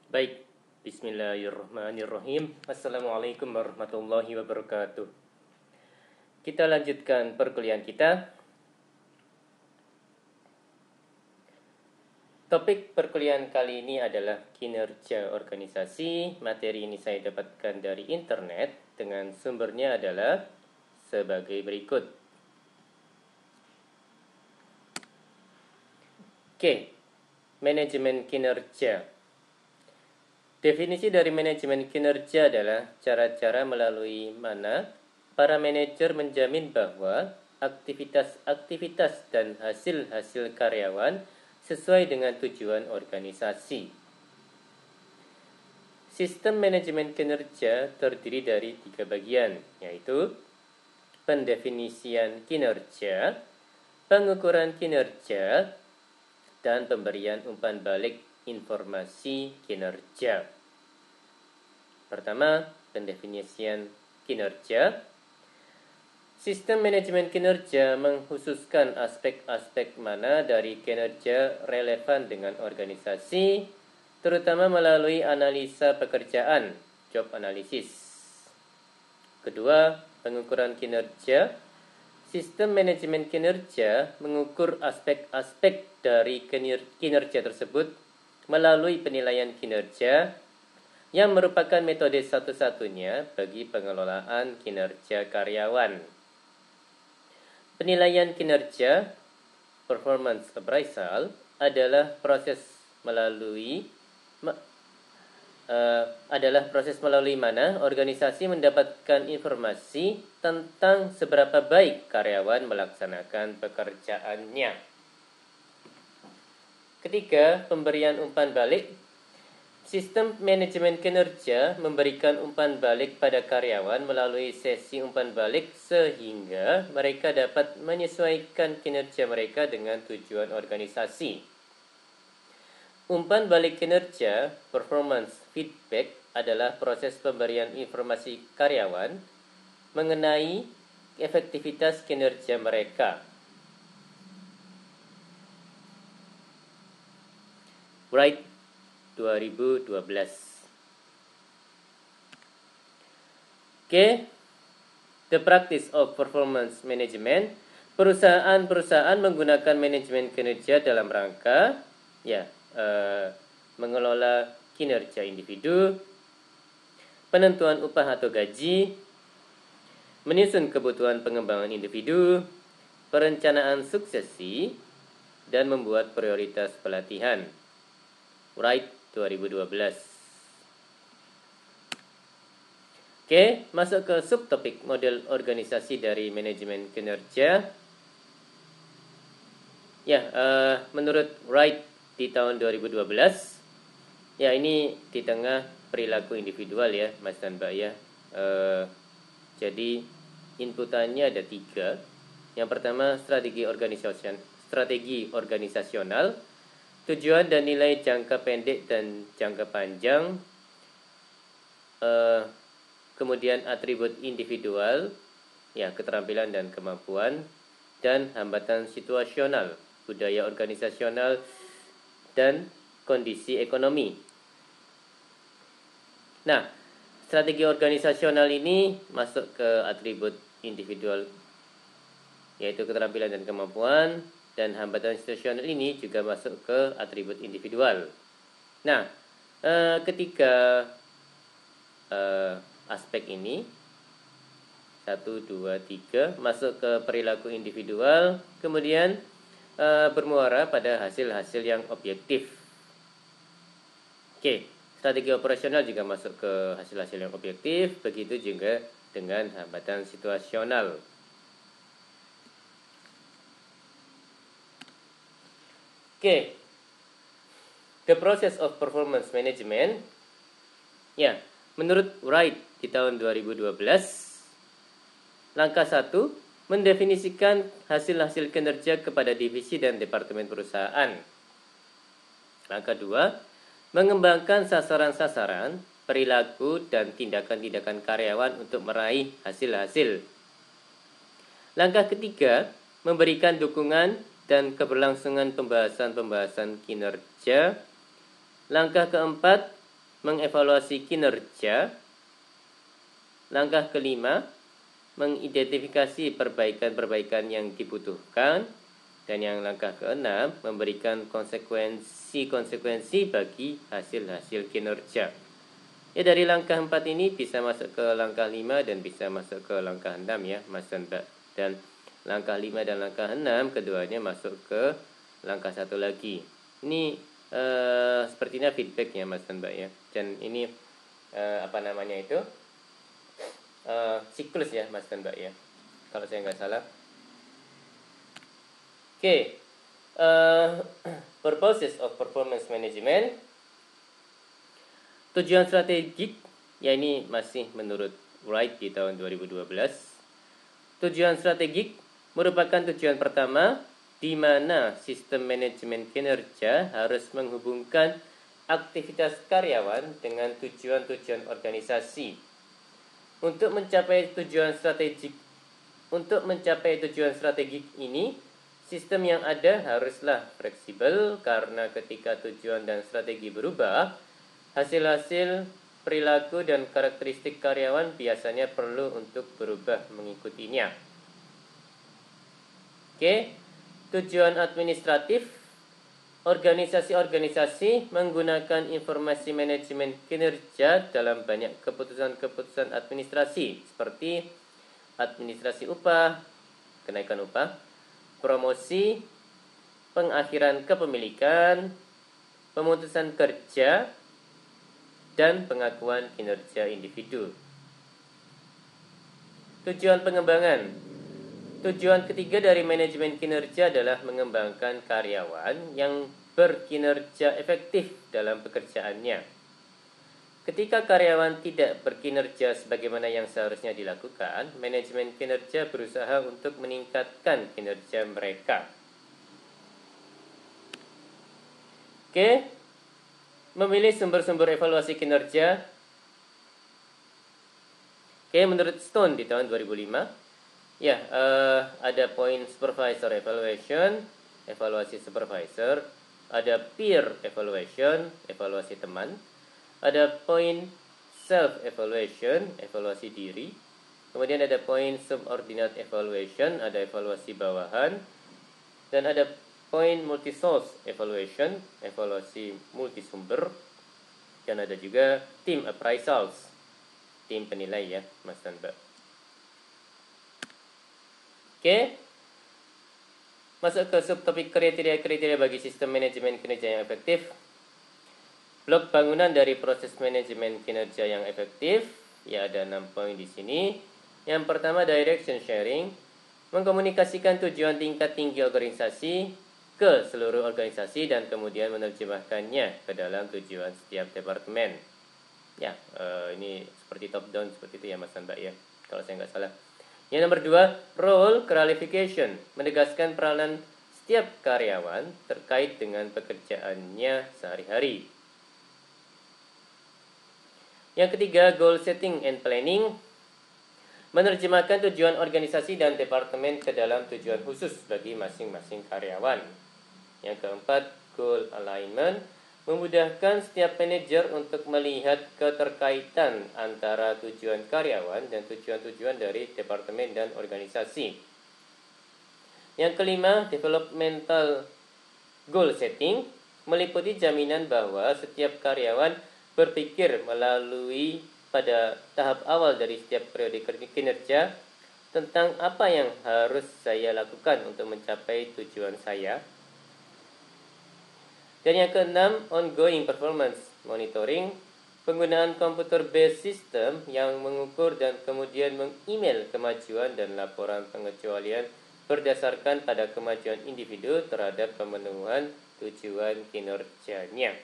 Baik, bismillahirrahmanirrahim. Assalamualaikum warahmatullahi wabarakatuh. Kita lanjutkan perkuliahan kita. Topik perkuliahan kali ini adalah kinerja organisasi. Materi ini saya dapatkan dari internet dengan sumbernya adalah sebagai berikut. Oke, manajemen kinerja. Definisi dari manajemen kinerja adalah cara-cara melalui mana para manajer menjamin bahwa aktivitas-aktivitas dan hasil-hasil karyawan sesuai dengan tujuan organisasi. Sistem manajemen kinerja terdiri dari 3 bagian, yaitu pendefinisian kinerja, pengukuran kinerja, dan pemberian umpan balik informasi kinerja. Pertama, pendefinisian kinerja. Sistem manajemen kinerja mengkhususkan aspek-aspek mana dari kinerja relevan dengan organisasi, terutama melalui analisa pekerjaan, job analysis. Kedua, pengukuran kinerja. Sistem manajemen kinerja mengukur aspek-aspek dari kinerja tersebut melalui penilaian kinerja yang merupakan metode satu-satunya bagi pengelolaan kinerja karyawan. Penilaian kinerja performance appraisal adalah proses melalui mana organisasi mendapatkan informasi tentang seberapa baik karyawan melaksanakan pekerjaannya. Ketiga, pemberian umpan balik. Sistem manajemen kinerja memberikan umpan balik pada karyawan melalui sesi umpan balik sehingga mereka dapat menyesuaikan kinerja mereka dengan tujuan organisasi. Umpan balik kinerja, performance feedback, adalah proses pemberian informasi karyawan mengenai efektivitas kinerja mereka. Wright 2012. Oke, the practice of performance management. Perusahaan-perusahaan menggunakan manajemen kinerja dalam rangka mengelola kinerja individu, penentuan upah atau gaji, menyusun kebutuhan pengembangan individu, perencanaan suksesi, dan membuat prioritas pelatihan. Wright 2012. Oke, masuk ke subtopik model organisasi dari manajemen kinerja. Menurut Wright di tahun 2012, ini di tengah perilaku individual ya, Mas dan Mbak ya. Jadi inputannya ada 3. Yang pertama, strategi organisasional, tujuan dan nilai jangka pendek dan jangka panjang, kemudian atribut individual, keterampilan dan kemampuan, dan hambatan situasional, budaya organisasional, dan kondisi ekonomi. Nah, strategi organisasional ini masuk ke atribut individual, yaitu keterampilan dan kemampuan, dan hambatan situasional ini juga masuk ke atribut individual. Nah, ketiga aspek ini 1, 2, 3 masuk ke perilaku individual, kemudian bermuara pada hasil-hasil yang objektif. Oke, strategi operasional juga masuk ke hasil-hasil yang objektif, begitu juga dengan hambatan situasional. Oke, the process of performance management. Menurut Wright di tahun 2012, langkah 1, mendefinisikan hasil-hasil kinerja kepada divisi dan departemen perusahaan. Langkah 2, mengembangkan sasaran-sasaran, perilaku, dan tindakan-tindakan karyawan untuk meraih hasil-hasil. Langkah ketiga, memberikan dukungan dan keberlangsungan pembahasan-pembahasan kinerja. Langkah keempat, mengevaluasi kinerja. Langkah kelima, mengidentifikasi perbaikan-perbaikan yang dibutuhkan. Dan yang langkah keenam, memberikan konsekuensi-konsekuensi bagi hasil-hasil kinerja. Ya, dari langkah 4 ini bisa masuk ke langkah 5 dan bisa masuk ke langkah 6 ya, Mas dan Mbak. Dan langkah 5 dan langkah 6 keduanya masuk ke langkah 1 lagi. Ini sepertinya feedback ya, Mas dan Mbak ya. Dan ini siklus ya, Mas dan Mbak ya, kalau saya nggak salah. Oke. Purposes of performance management. Tujuan strategik, ya ini masih menurut Wright di tahun 2012. Tujuan strategik merupakan tujuan pertama di mana sistem manajemen kinerja harus menghubungkan aktivitas karyawan dengan tujuan-tujuan organisasi. Untuk mencapai tujuan strategik ini, sistem yang ada haruslah fleksibel karena ketika tujuan dan strategi berubah, hasil-hasil perilaku dan karakteristik karyawan biasanya perlu untuk berubah mengikutinya. Oke, tujuan administratif. Organisasi-organisasi menggunakan informasi manajemen kinerja dalam banyak keputusan-keputusan administrasi seperti administrasi upah, kenaikan upah, promosi, pengakhiran kepemilikan, pemutusan kerja, dan pengakuan kinerja individu. Tujuan pengembangan. Tujuan ketiga dari manajemen kinerja adalah mengembangkan karyawan yang berkinerja efektif dalam pekerjaannya. Ketika karyawan tidak berkinerja sebagaimana yang seharusnya dilakukan, manajemen kinerja berusaha untuk meningkatkan kinerja mereka. Oke, memilih sumber-sumber evaluasi kinerja. Oke, menurut Stone di tahun 2005, ya, ada poin supervisor evaluation, evaluasi supervisor, ada peer evaluation, evaluasi teman, ada poin self-evaluation, evaluasi diri. Kemudian ada poin subordinate evaluation, ada evaluasi bawahan. Dan ada poin multi-source evaluation, evaluasi multisumber. Dan ada juga team appraisals, tim penilai ya, Mas dan Mbak. Oke. Masuk ke subtopik kriteria-kriteria bagi sistem manajemen kinerja yang efektif. Blok bangunan dari proses manajemen kinerja yang efektif, ya ada 6 poin di sini. Yang pertama, direction sharing, mengkomunikasikan tujuan tingkat tinggi organisasi ke seluruh organisasi dan kemudian menerjemahkannya ke dalam tujuan setiap departemen. Ya, ini seperti top down seperti itu ya Mas dan Mbak ya, kalau saya nggak salah. Yang nomor 2, role clarification, menegaskan peranan setiap karyawan terkait dengan pekerjaannya sehari-hari. Yang ketiga, goal setting and planning, menerjemahkan tujuan organisasi dan departemen ke dalam tujuan khusus bagi masing-masing karyawan. Yang keempat, goal alignment, memudahkan setiap manajer untuk melihat keterkaitan antara tujuan karyawan dan tujuan-tujuan dari departemen dan organisasi. Yang kelima, developmental goal setting, meliputi jaminan bahwa setiap karyawan berpikir melalui pada tahap awal dari setiap periode kinerja tentang apa yang harus saya lakukan untuk mencapai tujuan saya. Dan yang keenam, ongoing performance monitoring, penggunaan computer-based system yang mengukur dan kemudian meng-email kemajuan dan laporan pengecualian berdasarkan pada kemajuan individu terhadap pemenuhan tujuan kinerjanya.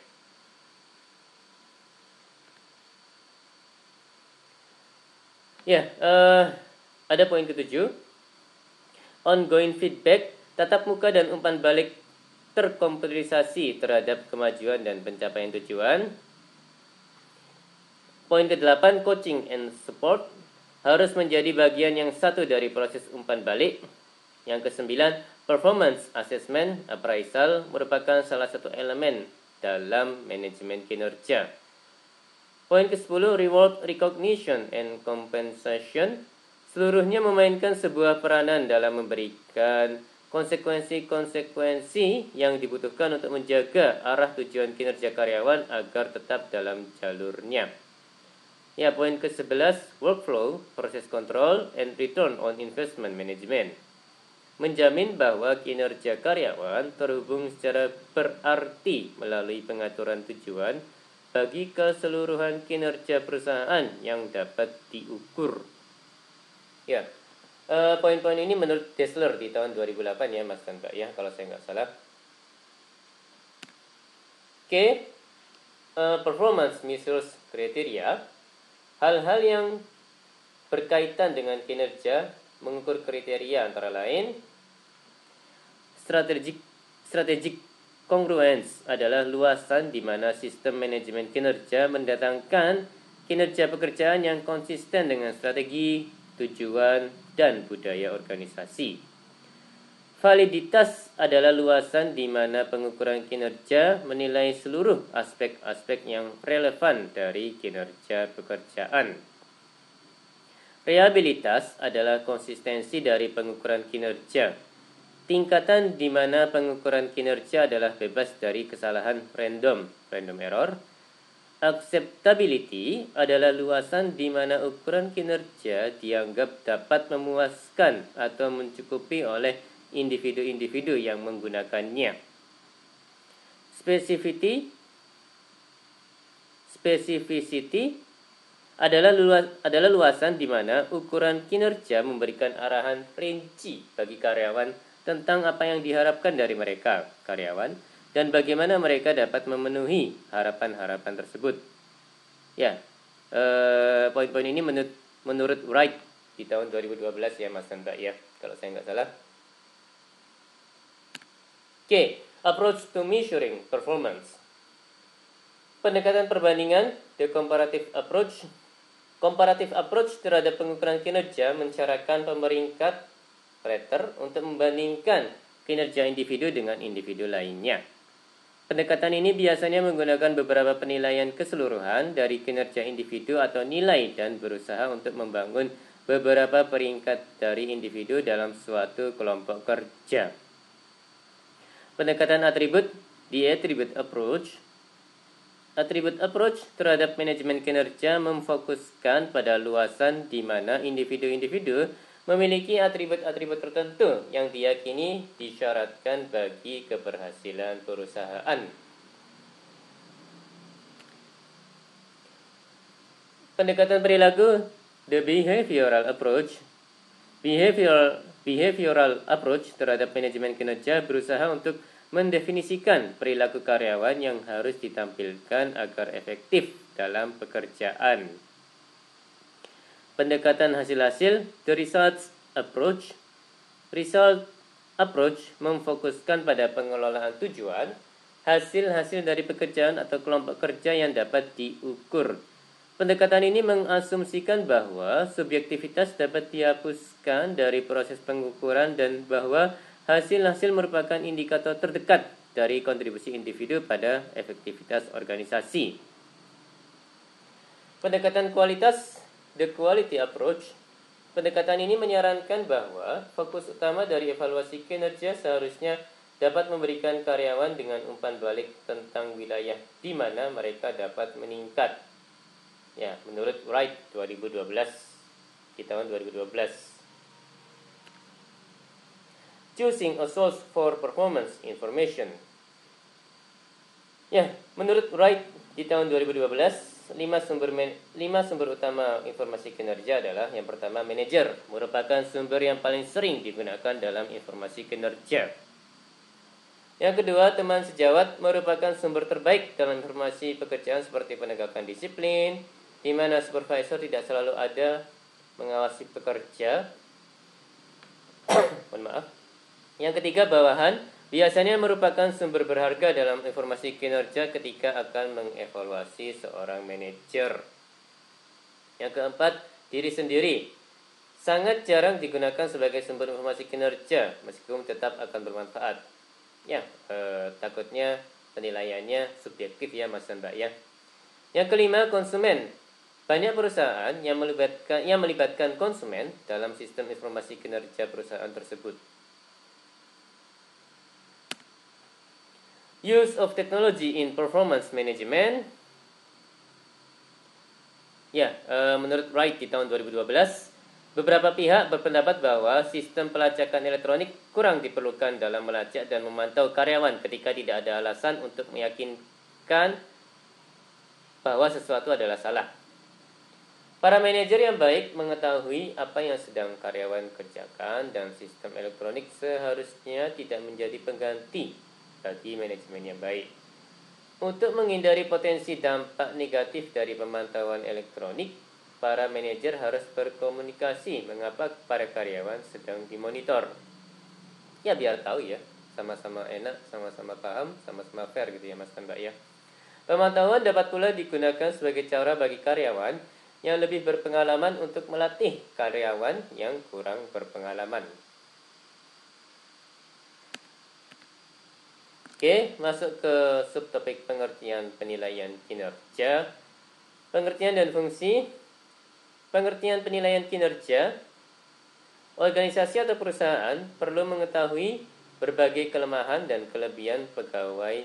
Ya, ada poin ke-7. Ongoing feedback, tatap muka dan umpan balik terkomputerisasi terhadap kemajuan dan pencapaian tujuan. Poin ke-8, coaching and support, harus menjadi bagian yang satu dari proses umpan balik. Yang ke-9, performance assessment appraisal merupakan salah satu elemen dalam manajemen kinerja. Poin ke-10, reward, recognition, and compensation. Seluruhnya memainkan sebuah peranan dalam memberikan konsekuensi-konsekuensi yang dibutuhkan untuk menjaga arah tujuan kinerja karyawan agar tetap dalam jalurnya. Ya, poin ke-11, workflow, proses kontrol, and return on investment management. Menjamin bahwa kinerja karyawan terhubung secara berarti melalui pengaturan tujuan bagi keseluruhan kinerja perusahaan yang dapat diukur. Ya, poin-poin ini menurut Dassler di tahun 2008 ya Mas dan Mbak ya, kalau saya nggak salah. Oke, performance measures criteria. Hal-hal yang berkaitan dengan kinerja mengukur kriteria antara lain strategic congruence adalah luasan di mana sistem manajemen kinerja mendatangkan kinerja pekerjaan yang konsisten dengan strategi, tujuan, dan budaya organisasi. Validitas adalah luasan di mana pengukuran kinerja menilai seluruh aspek-aspek yang relevan dari kinerja pekerjaan. Reliabilitas adalah konsistensi dari pengukuran kinerja. Tingkatan di mana pengukuran kinerja adalah bebas dari kesalahan random error. Acceptability adalah luasan di mana ukuran kinerja dianggap dapat memuaskan atau mencukupi oleh individu-individu yang menggunakannya. Specificity adalah luasan di mana ukuran kinerja memberikan arahan rinci bagi karyawan tentang apa yang diharapkan dari mereka, karyawan, dan bagaimana mereka dapat memenuhi harapan-harapan tersebut. Ya, poin-poin ini menurut Wright di tahun 2012 ya Mas dan Mbak ya, kalau saya nggak salah. Oke, approach to measuring performance. Pendekatan perbandingan, the comparative approach. Comparative approach terhadap pengukuran kinerja mencarahkan pemeringkat rater untuk membandingkan kinerja individu dengan individu lainnya. Pendekatan ini biasanya menggunakan beberapa penilaian keseluruhan dari kinerja individu atau nilai dan berusaha untuk membangun beberapa peringkat dari individu dalam suatu kelompok kerja. Pendekatan atribut, the attribute approach. Attribute approach terhadap manajemen kinerja memfokuskan pada luasan di mana individu-individu memiliki atribut-atribut tertentu yang diyakini disyaratkan bagi keberhasilan perusahaan. Pendekatan perilaku, the behavioral approach. Behavioral approach terhadap manajemen kinerja berusaha untuk mendefinisikan perilaku karyawan yang harus ditampilkan agar efektif dalam pekerjaan. Pendekatan hasil-hasil, the results approach. Result approach memfokuskan pada pengelolaan tujuan, hasil-hasil dari pekerjaan atau kelompok kerja yang dapat diukur. Pendekatan ini mengasumsikan bahwa subjektivitas dapat dihapuskan dari proses pengukuran dan bahwa hasil-hasil merupakan indikator terdekat dari kontribusi individu pada efektivitas organisasi. Pendekatan kualitas, the quality approach. Pendekatan ini menyarankan bahwa fokus utama dari evaluasi kinerja seharusnya dapat memberikan karyawan dengan umpan balik tentang wilayah di mana mereka dapat meningkat. Ya, menurut Wright 2012 di tahun 2012. Choosing a source for performance information. Ya, menurut Wright di tahun 2012, 5 sumber utama informasi kinerja adalah yang pertama, manajer merupakan sumber yang paling sering digunakan dalam informasi kinerja. Yang kedua, teman sejawat merupakan sumber terbaik dalam informasi pekerjaan seperti penegakan disiplin, di mana supervisor tidak selalu ada mengawasi pekerja. Mohon maaf. Yang ketiga, bawahan biasanya merupakan sumber berharga dalam informasi kinerja ketika akan mengevaluasi seorang manajer. Yang keempat, diri sendiri sangat jarang digunakan sebagai sumber informasi kinerja meskipun tetap akan bermanfaat. Ya, takutnya penilaiannya subjektif ya Mas dan Mbak ya. Yang kelima, konsumen. Banyak perusahaan yang melibatkan konsumen dalam sistem informasi kinerja perusahaan tersebut. Use of technology in performance management. Ya, menurut Wright di tahun 2012, beberapa pihak berpendapat bahwa sistem pelacakan elektronik kurang diperlukan dalam melacak dan memantau karyawan ketika tidak ada alasan untuk meyakinkan bahwa sesuatu adalah salah. Para manajer yang baik mengetahui apa yang sedang karyawan kerjakan, dan sistem elektronik seharusnya tidak menjadi pengganti bagi manajemen yang baik. Untuk menghindari potensi dampak negatif dari pemantauan elektronik, para manajer harus berkomunikasi mengapa para karyawan sedang dimonitor. Ya, biar tahu ya, sama-sama enak, sama-sama paham, sama-sama fair gitu ya Mas dan Mbak ya. Pemantauan dapat pula digunakan sebagai cara bagi karyawan yang lebih berpengalaman untuk melatih karyawan yang kurang berpengalaman. Oke, masuk ke subtopik pengertian penilaian kinerja. Pengertian dan fungsi. Pengertian penilaian kinerja. Organisasi atau perusahaan perlu mengetahui berbagai kelemahan dan kelebihan pegawai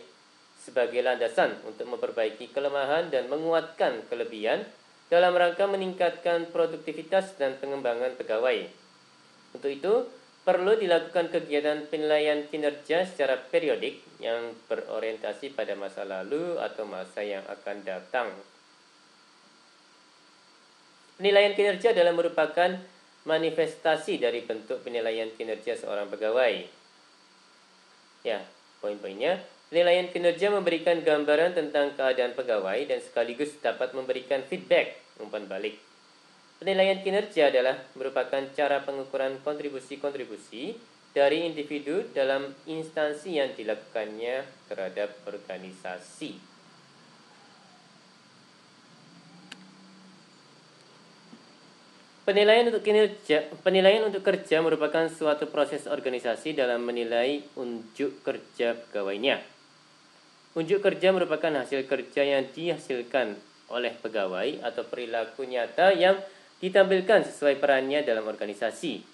sebagai landasan untuk memperbaiki kelemahan dan menguatkan kelebihan dalam rangka meningkatkan produktivitas dan pengembangan pegawai. Untuk itu, perlu dilakukan kegiatan penilaian kinerja secara periodik yang berorientasi pada masa lalu atau masa yang akan datang. Penilaian kinerja adalah merupakan manifestasi dari bentuk penilaian kinerja seorang pegawai. Ya, poin-poinnya. Penilaian kinerja memberikan gambaran tentang keadaan pegawai dan sekaligus dapat memberikan feedback, umpan balik. Penilaian kinerja adalah merupakan cara pengukuran kontribusi-kontribusi dari individu dalam instansi yang dilakukannya terhadap organisasi. Penilaian untuk kerja merupakan suatu proses organisasi dalam menilai unjuk kerja pegawainya. Unjuk kerja merupakan hasil kerja yang dihasilkan oleh pegawai atau perilaku nyata yang ditampilkan sesuai perannya dalam organisasi.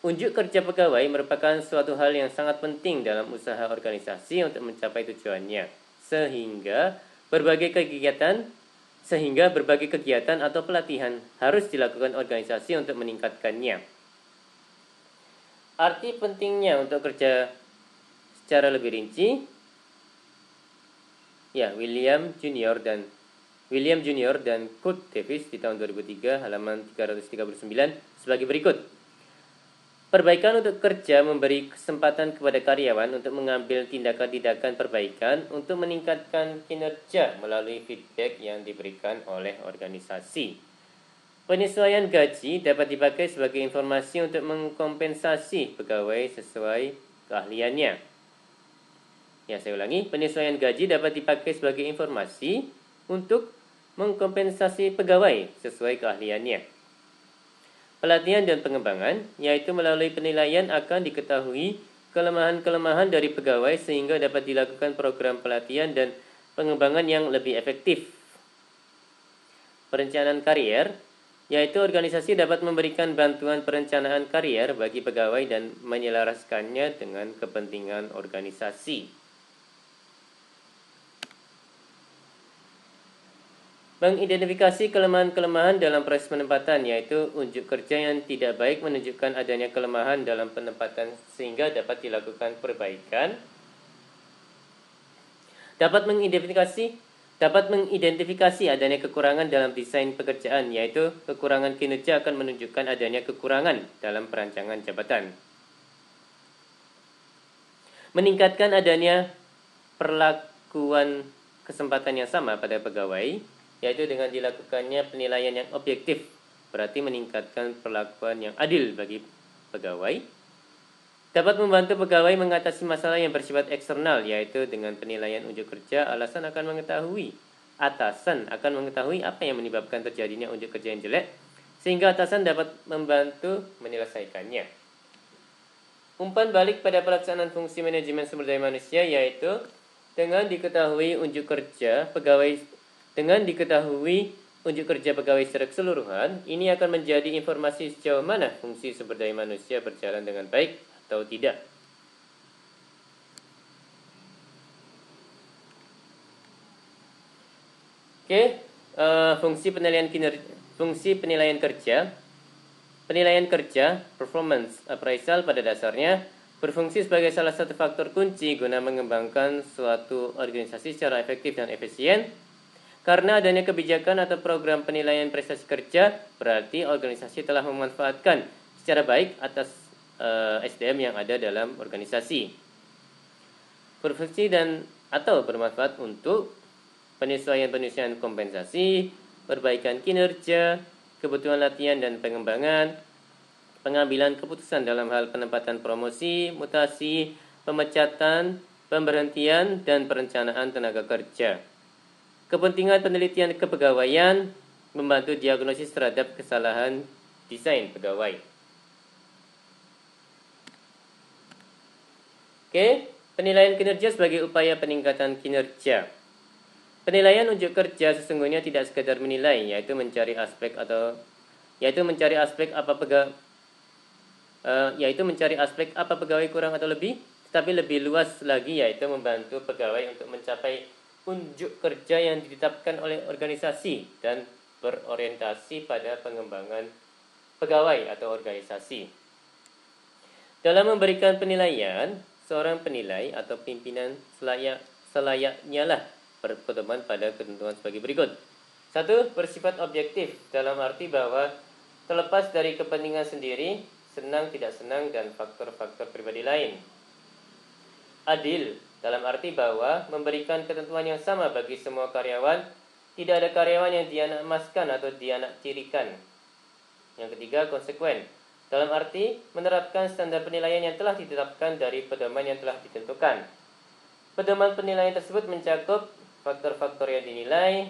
Unjuk kerja pegawai merupakan suatu hal yang sangat penting dalam usaha organisasi untuk mencapai tujuannya, sehingga berbagai kegiatan atau pelatihan harus dilakukan organisasi untuk meningkatkannya. Arti pentingnya untuk kerja secara lebih rinci, ya, William Junior dan Kurt Davis di tahun 2003 halaman 339 sebagai berikut. Perbaikan untuk kerja memberi kesempatan kepada karyawan untuk mengambil tindakan-tindakan perbaikan untuk meningkatkan kinerja melalui feedback yang diberikan oleh organisasi. Penyesuaian gaji dapat dipakai sebagai informasi untuk mengkompensasi pegawai sesuai keahliannya. Ya, saya ulangi, penyesuaian gaji dapat dipakai sebagai informasi untuk mengkompensasi pegawai sesuai keahliannya. Pelatihan dan pengembangan, yaitu melalui penilaian akan diketahui kelemahan-kelemahan dari pegawai sehingga dapat dilakukan program pelatihan dan pengembangan yang lebih efektif. Perencanaan karier, yaitu organisasi dapat memberikan bantuan perencanaan karier bagi pegawai dan menyelaraskannya dengan kepentingan organisasi. Mengidentifikasi kelemahan-kelemahan dalam proses penempatan, yaitu unjuk kerja yang tidak baik menunjukkan adanya kelemahan dalam penempatan sehingga dapat dilakukan perbaikan. Dapat mengidentifikasi adanya kekurangan dalam desain pekerjaan, yaitu kekurangan kinerja akan menunjukkan adanya kekurangan dalam perancangan jabatan. Meningkatkan adanya perlakuan kesempatan yang sama pada pegawai, yaitu dengan dilakukannya penilaian yang objektif, berarti meningkatkan perlakuan yang adil bagi pegawai. Dapat membantu pegawai mengatasi masalah yang bersifat eksternal, yaitu dengan penilaian unjuk kerja, atasan akan mengetahui apa yang menyebabkan terjadinya unjuk kerja yang jelek, sehingga atasan dapat membantu menyelesaikannya. Umpan balik pada pelaksanaan fungsi manajemen sumber daya manusia, yaitu dengan diketahui unjuk kerja, pegawai Dengan diketahui unjuk kerja pegawai secara keseluruhan, ini akan menjadi informasi sejauh mana fungsi sumber daya manusia berjalan dengan baik atau tidak. Oke, fungsi penilaian kerja. Penilaian kerja, performance appraisal pada dasarnya berfungsi sebagai salah satu faktor kunci guna mengembangkan suatu organisasi secara efektif dan efisien. Karena adanya kebijakan atau program penilaian prestasi kerja, berarti organisasi telah memanfaatkan secara baik atas SDM yang ada dalam organisasi. Berfungsi dan atau bermanfaat untuk penyesuaian kompensasi, perbaikan kinerja, kebutuhan latihan dan pengembangan, pengambilan keputusan dalam hal penempatan promosi, mutasi, pemecatan, pemberhentian, dan perencanaan tenaga kerja. Kepentingan penelitian kepegawaian, membantu diagnosis terhadap kesalahan desain pegawai. Oke, penilaian kinerja sebagai upaya peningkatan kinerja. Penilaian unjuk kerja sesungguhnya tidak sekedar menilai, yaitu mencari aspek apa pegawai kurang atau lebih, tetapi lebih luas lagi yaitu membantu pegawai untuk mencapai unjuk kerja yang ditetapkan oleh organisasi dan berorientasi pada pengembangan pegawai atau organisasi. Dalam memberikan penilaian, seorang penilai atau pimpinan selayaknya lah berpedoman pada ketentuan sebagai berikut. 1. Bersifat objektif dalam arti bahwa terlepas dari kepentingan sendiri, senang tidak senang dan faktor-faktor pribadi lain. Adil dalam arti bahwa memberikan ketentuan yang sama bagi semua karyawan, tidak ada karyawan yang dianak emaskan atau dianak cirikan. Yang ketiga, konsekuen dalam arti menerapkan standar penilaian yang telah ditetapkan dari pedoman yang telah ditentukan. Pedoman penilaian tersebut mencakup faktor-faktor yang dinilai,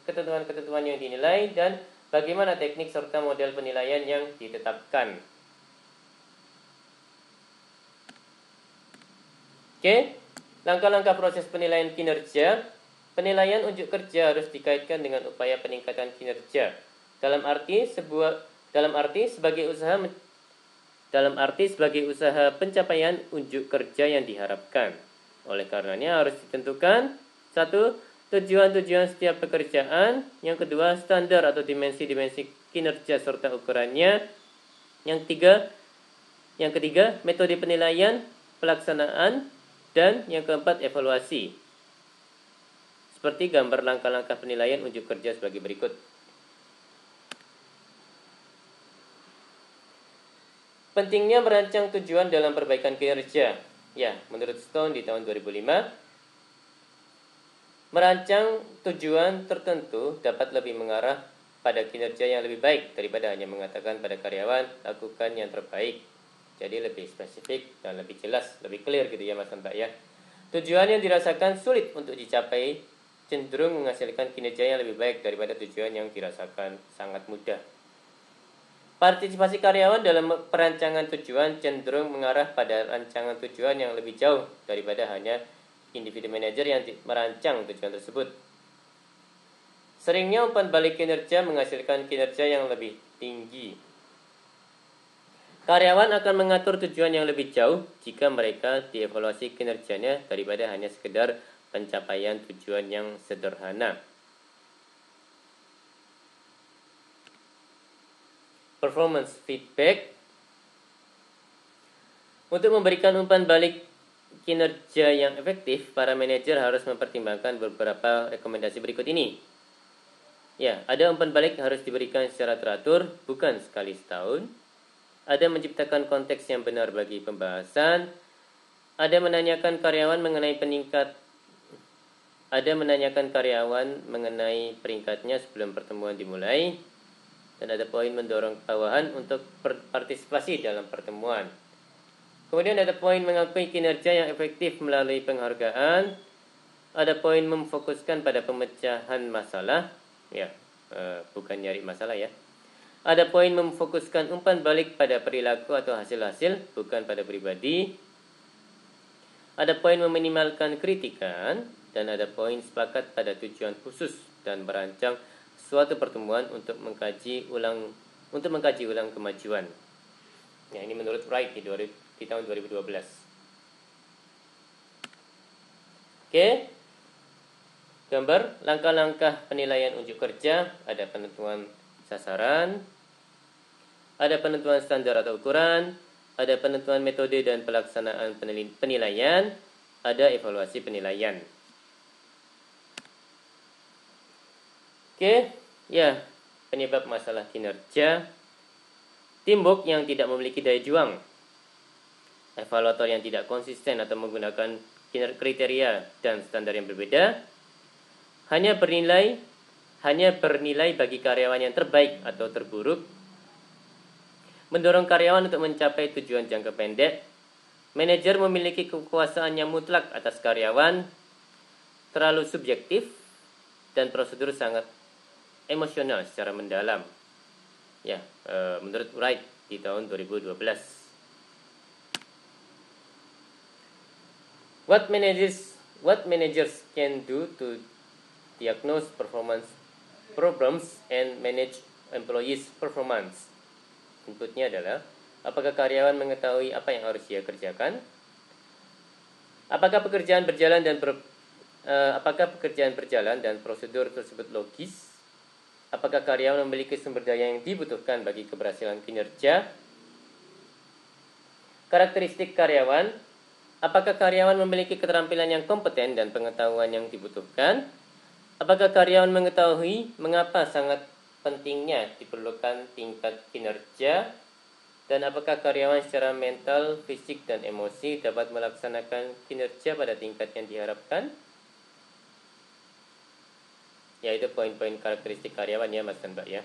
ketentuan-ketentuan yang dinilai, dan bagaimana teknik serta model penilaian yang ditetapkan. Oke, langkah-langkah proses penilaian kinerja. Penilaian unjuk kerja harus dikaitkan dengan upaya peningkatan kinerja. Dalam arti sebagai usaha pencapaian unjuk kerja yang diharapkan. Oleh karenanya harus ditentukan 1. Tujuan-tujuan setiap pekerjaan. Yang kedua, standar atau dimensi-dimensi kinerja serta ukurannya. Yang ketiga, metode penilaian, pelaksanaan, dan yang keempat, evaluasi. Seperti gambar langkah-langkah penilaian unjuk kerja sebagai berikut. Pentingnya merancang tujuan dalam perbaikan kinerja. Ya, menurut Stone di tahun 2005, merancang tujuan tertentu dapat lebih mengarah pada kinerja yang lebih baik daripada hanya mengatakan pada karyawan, lakukan yang terbaik. Jadi lebih spesifik dan lebih jelas, lebih clear gitu ya Mas Mbak ya. Tujuan yang dirasakan sulit untuk dicapai cenderung menghasilkan kinerja yang lebih baik daripada tujuan yang dirasakan sangat mudah. Partisipasi karyawan dalam perancangan tujuan cenderung mengarah pada rancangan tujuan yang lebih jauh daripada hanya individu manajer yang merancang tujuan tersebut. Seringnya umpan balik kinerja menghasilkan kinerja yang lebih tinggi. Karyawan akan mengatur tujuan yang lebih jauh jika mereka dievaluasi kinerjanya daripada hanya sekedar pencapaian tujuan yang sederhana. Performance feedback. Untuk memberikan umpan balik kinerja yang efektif, para manajer harus mempertimbangkan beberapa rekomendasi berikut ini. Ya, ada umpan balik harus diberikan secara teratur, bukan sekali setahun. Ada menciptakan konteks yang benar bagi pembahasan. Ada menanyakan karyawan mengenai peringkatnya sebelum pertemuan dimulai. Dan ada poin mendorong bawahan untuk berpartisipasi dalam pertemuan. Kemudian ada poin mengakui kinerja yang efektif melalui penghargaan. Ada poin memfokuskan pada pemecahan masalah, ya, bukan nyari masalah ya. Ada poin memfokuskan umpan balik pada perilaku atau hasil-hasil, bukan pada pribadi. Ada poin meminimalkan kritikan. dan ada poin sepakat pada tujuan khusus dan merancang suatu pertemuan untuk mengkaji ulang kemajuan. Ya, ini menurut Wright di tahun 2012. Oke. Gambar langkah-langkah penilaian unjuk kerja, ada penentuan sasaran, ada penentuan standar atau ukuran, ada penentuan metode dan pelaksanaan penilaian, ada evaluasi penilaian. Oke, ya, penyebab masalah kinerja, teamwork yang tidak memiliki daya juang, evaluator yang tidak konsisten atau menggunakan kriteria dan standar yang berbeda, hanya bernilai bagi karyawan yang terbaik atau terburuk, mendorong karyawan untuk mencapai tujuan jangka pendek, manajer memiliki kekuasaan yang mutlak atas karyawan, terlalu subjektif, dan prosedur sangat emosional secara mendalam. Ya, menurut Wright di tahun 2012. What managers can do to diagnose performance problems and manage employees' performance. Inputnya adalah, apakah karyawan mengetahui apa yang harus dia kerjakan? Apakah pekerjaan berjalan dan prosedur tersebut logis? Apakah karyawan memiliki sumber daya yang dibutuhkan bagi keberhasilan kinerja? Karakteristik karyawan, apakah karyawan memiliki keterampilan yang kompeten dan pengetahuan yang dibutuhkan? Apakah karyawan mengetahui mengapa sangat pentingnya diperlukan tingkat kinerja? Dan apakah karyawan secara mental, fisik, dan emosi dapat melaksanakan kinerja pada tingkat yang diharapkan? Yaitu poin-poin karakteristik karyawan ya Mas dan Mbak ya.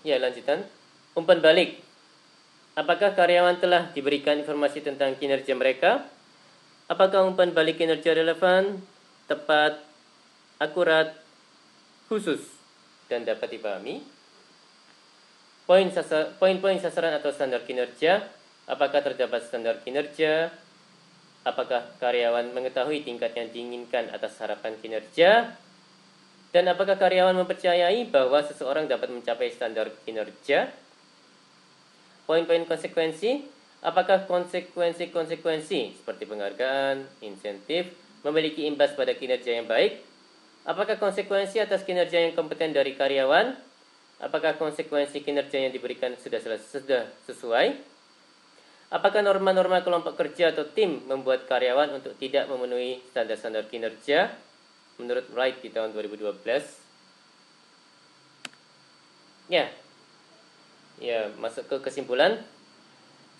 Ya, lanjutan. Umpan balik. Apakah karyawan telah diberikan informasi tentang kinerja mereka? Apakah umpan balik kinerja relevan, tepat, akurat, khusus, dan dapat dipahami? Poin-poin sasaran atau standar kinerja. Apakah terdapat standar kinerja? Apakah karyawan mengetahui tingkat yang diinginkan atas harapan kinerja? Dan apakah karyawan mempercayai bahwa seseorang dapat mencapai standar kinerja? Poin-poin konsekuensi. Apakah konsekuensi seperti penghargaan, insentif, memiliki imbas pada kinerja yang baik? Apakah konsekuensi atas kinerja yang kompeten dari karyawan? Apakah konsekuensi kinerja yang diberikan sudah sesuai? Apakah norma-norma kelompok kerja atau tim membuat karyawan untuk tidak memenuhi standar-standar kinerja? Menurut Wright di tahun 2012. Ya, masuk ke kesimpulan.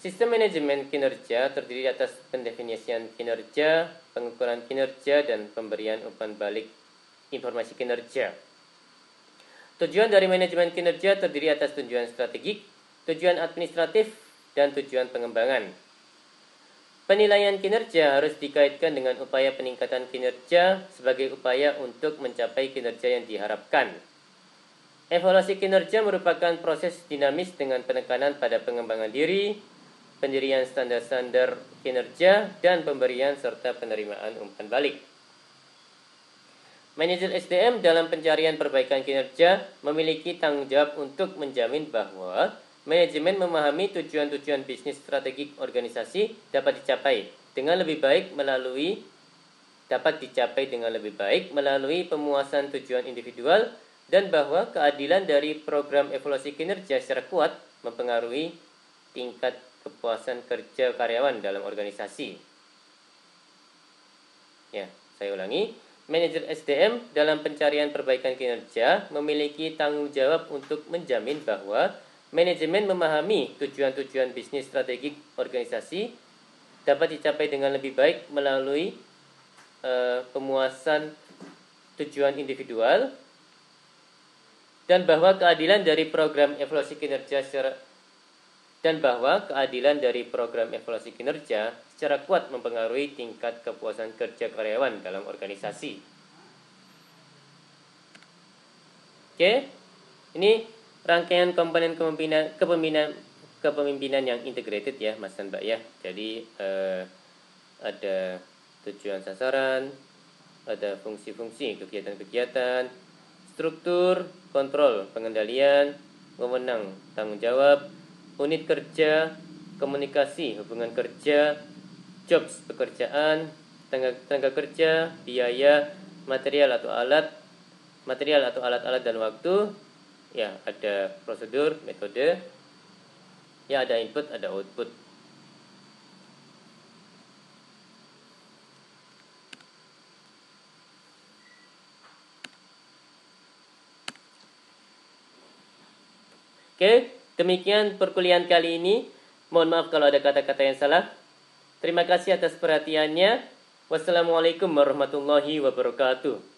Sistem manajemen kinerja terdiri atas pendefinisian kinerja, pengukuran kinerja, dan pemberian umpan balik informasi kinerja. Tujuan dari manajemen kinerja terdiri atas tujuan strategik, tujuan administratif, dan tujuan pengembangan. Penilaian kinerja harus dikaitkan dengan upaya peningkatan kinerja sebagai upaya untuk mencapai kinerja yang diharapkan. Evaluasi kinerja merupakan proses dinamis dengan penekanan pada pengembangan diri, pendirian standar-standar kinerja, dan pemberian serta penerimaan umpan balik. Manajer SDM dalam pencarian perbaikan kinerja memiliki tanggung jawab untuk menjamin bahwa manajemen memahami tujuan-tujuan bisnis strategik organisasi dapat dicapai dengan lebih baik melalui pemuasan tujuan individual, dan bahwa keadilan dari program evaluasi kinerja secara kuat mempengaruhi tingkat kepuasan kerja karyawan dalam organisasi. Ya, saya ulangi. Manajer SDM dalam pencarian perbaikan kinerja memiliki tanggung jawab untuk menjamin bahwa manajemen memahami tujuan-tujuan bisnis strategik organisasi dapat dicapai dengan lebih baik melalui pemuasan tujuan individual, dan bahwa keadilan dari program evaluasi kinerja secara kuat mempengaruhi tingkat kepuasan kerja karyawan dalam organisasi. Oke, ini rangkaian komponen kepemimpinan yang integrated ya Mas dan Mbak ya. Jadi ada tujuan sasaran, ada fungsi-fungsi kegiatan-kegiatan, struktur, kontrol, pengendalian, wewenang, tanggung jawab, unit kerja, komunikasi, hubungan kerja, jobs, pekerjaan, tenaga kerja, biaya, material atau alat-alat dan waktu. Ya, ada prosedur, metode. Ya, ada input, ada output. Oke, demikian perkuliahan kali ini. Mohon maaf kalau ada kata-kata yang salah. Terima kasih atas perhatiannya. Wassalamualaikum warahmatullahi wabarakatuh.